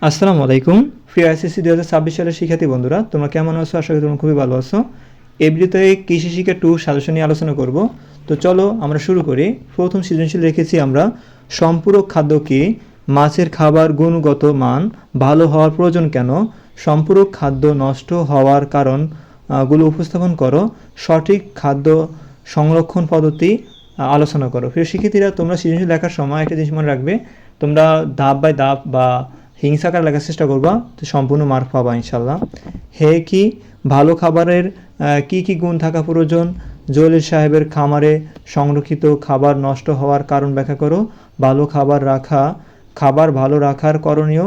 আসসালামু আলাইকুম। প্রিয় এসএসসি 2026 সালের শিক্ষার্থী বন্ধুরা, তোমরা কেমন আছো? আশা করি তোমরা খুবই ভালো আছো। এই ভিডিওতে কৃষি শিক্ষা 2 সাজেশন নিয়ে আলোচনা করব। তো চলো আমরা শুরু করি। প্রথম সৃজনশীল রেখেছি আমরা সম্পূরক খাদ্য কি, মাছের খাবার গুণগত মান ভালো হওয়ার প্রয়োজন কেন, সম্পূরক খাদ্য নষ্ট হওয়ার কারণ গুলো উপস্থাপন করো, সঠিক খাদ্য সংরক্ষণ পদ্ধতি আলোচনা করো। প্রিয় শিক্ষার্থীরা, তোমরা সৃজনশীল লেখার সময় একটা জিনিস মনে রাখবে, তোমরা ধাপ বাই ধাপ বা হিংসাকার লেখার চেষ্টা করবা, তো সম্পূর্ণ মার্ক পাবা ইনশাল্লাহ। হে কি, ভালো খাবারের কি কি গুণ থাকা প্রয়োজন, জলিল সাহেবের খামারে সংরক্ষিত খাবার নষ্ট হওয়ার কারণ ব্যাখ্যা করো, ভালো খাবার ভালো রাখার করণীয়,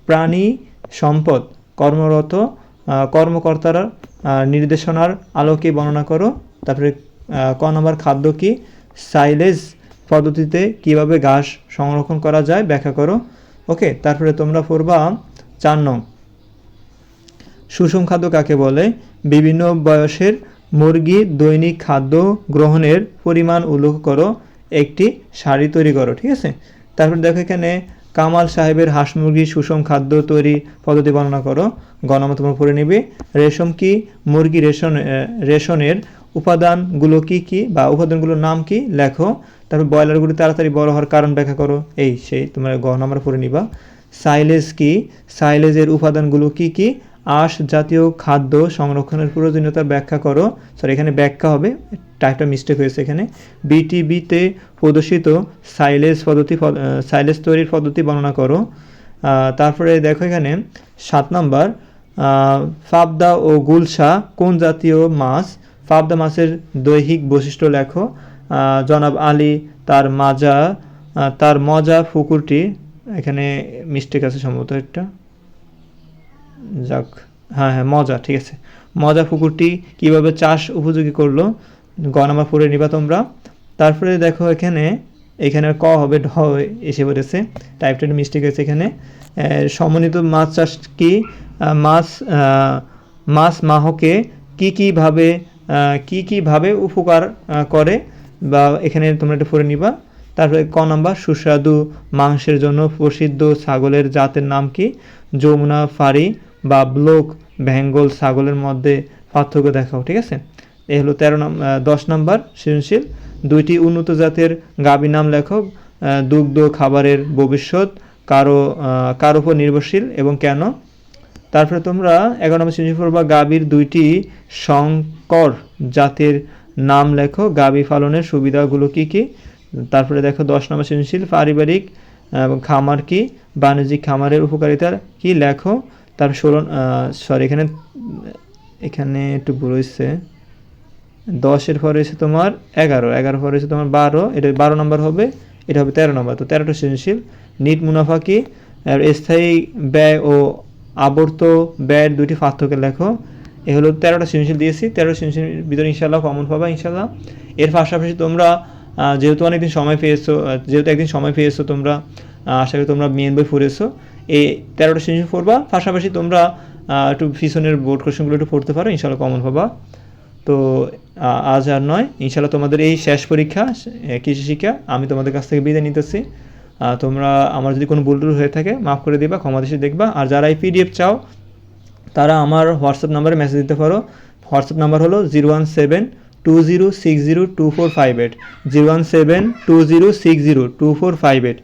প্রাণী সম্পদ কর্মরত কর্মকর্তার নির্দেশনার আলোকে বর্ণনা করো। তারপরে ক নম্বর খাদ্য কি, সাইলেজ পদ্ধতিতে কিভাবে ঘাস সংরক্ষণ করা যায় ব্যাখ্যা করো। ওকে, তারপরে তোমরা পড়বা 4 নং, সুষম খাদ্য কাকে বলে, বিভিন্ন বয়সের মুরগি দৈনিক খাদ্য গ্রহণের পরিমাণ উল্লেখ করো, একটি সারি তৈরি করো। ঠিক আছে, তারপর দেখো এখানে কামাল সাহেবের হাঁস মুরগির সুষম খাদ্য তৈরি পদ্ধতি বর্ণনা করো। গণনা তোমরা পড়ে নিবে। রেশম কি, মুরগি রেশনের উপাদানগুলো কি কি বা উপাদানগুলোর নাম কি লেখো। তারপর ব্রয়লারগুলি তাড়াতাড়ি বড় হওয়ার কারণ ব্যাখ্যা করো। এই সেই তোমরা গণনা পড়ে নিবা। সাইলেজ কি, সাইলেজের উপাদানগুলো কি কি, আঁশ জাতীয় খাদ্য সংরক্ষণের প্রয়োজনীয়তার ব্যাখ্যা করো। সরি, এখানে ব্যাখ্যা হবে, টাইপটা মিস্টেক হয়েছে এখানে। বিটিবিতে প্রদর্শিত সাইলেজ তৈরির পদ্ধতি বর্ণনা করো। তারপরে দেখো এখানে 7 নম্বর, পাবদা ও গুলশা কোন জাতীয় মাছ, পাবদা মাছের দৈহিক বৈশিষ্ট্য লেখো। জনাব আলী তার মজা পুকুরটি, এখানে মিস্টেক আছে সম্ভবত একটা, যাক, হ্যাঁ মজা, ঠিক আছে, মজা পুকুরটি কিভাবে চাষ উপযোগী করলো, গণনা পড়ে নিবা তোমরা। তারপরে দেখো এখানে ক হবে, ঢ এসে পড়েছে, টাইপটা মিস্টেক হয়েছে এখানে। সমন্বিত মাছ চাষ কি, মাছ মাহকে কি কিভাবে উপকার করে, বা এখানে তোমরা এটা পড়ে নিবা। তারপরে ক নাম্বার, সুস্বাদু মাংসের জন্য প্রসিদ্ধ ছাগলের জাতের নাম কি, যমুনা ফারি বা ব্লক বেঙ্গল ছাগলের মধ্যে পার্থক্য দেখাও। ঠিক আছে, এই হলো 10 নম্বর সৃজনশীল। 2টি উন্নত জাতের গাভীর নাম লেখো। দুগ্ধ খাবারের ভবিষ্যৎ কার উপর নির্ভরশীল এবং কেন। তারপরে তোমরা 11 নম্বর সৃজনশীল পড়বা, গাভীর 2টি সংকর জাতের নাম লেখো, গাভী পালনের সুবিধাগুলো কি কি। তারপরে দেখো 10 নম্বর সৃজনশীল, পারিবারিক খামার কি, বাণিজ্যিক খামারের উপকারিতা কি লেখো। তারপর 16 এখানে একটু ভুল হয়েছে, 10-এর পরে এসে তোমার 11 পরে এসে তোমার 12, এটা 12 নম্বর হবে, এটা হবে 13 নম্বর। তো 13টা সৃজনশীল। নিট মুনাফা কি, স্থায়ী ব্যয় ও আবর্ত ব্যয়ের 2টি পার্থক্য লেখো। এ হলো 13টা সৃজনশীল দিয়েছি। 13 সৃজনশীলের ভিতরে ইনশাআল্লাহ কমন পাবা ইনশাআল্লাহ। এর পাশাপাশি তোমরা যেহেতু একদিন সময় পেয়েছো তোমরা, আশা করি তোমরা মেন বই পড়েছো, এই 13টা সৃজনশীল পড়বা, পাশাপাশি তোমরা একটু পিছনের বোর্ড কোশ্চেনগুলো একটু পড়তে পারো, ইনশাআল্লাহ কমন পাবা। তো আজ আর নয়, ইনশাআল্লাহ তোমাদের এই শেষ পরীক্ষা কৃষি শিক্ষা, আমি তোমাদের কাছ থেকে বিদায় নিতেছি। তোমরা আমার যদি কোনো ভুল হয়ে থাকে মাফ করে দিবা, ক্ষমা দৃষ্টিতে দেখবা। আর যারা এই পিডিএফ চাও তারা আমার হোয়াটসঅ্যাপ নাম্বারে মেসেজ দিতে পারো। হোয়াটসঅ্যাপ নাম্বার হলো 01720602458, 01720602458।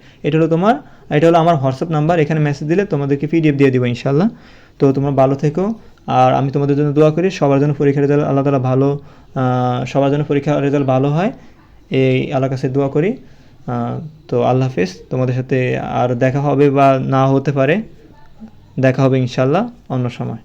এটা হলো আমার হোয়াটসঅ্যাপ নাম্বার। এখানে মেসেজ দিলে তোমাদেরকে পিডিএফ দিয়ে দেবো ইনশাআল্লাহ। তো তোমরা ভালো থেকো, আর আমি তোমাদের জন্য দোয়া করি সবার জন্য পরীক্ষার রেজাল্ট আল্লাহ তাআলা সবার জন্য পরীক্ষার রেজাল্ট ভালো হয়, এই আল্লাহর কাছে দোয়া করি। তো আল্লাহ হাফেজ। তোমাদের সাথে আর দেখা হবে বা না হতে পারে, দেখা হবে ইনশাআল্লাহ অন্য সময়।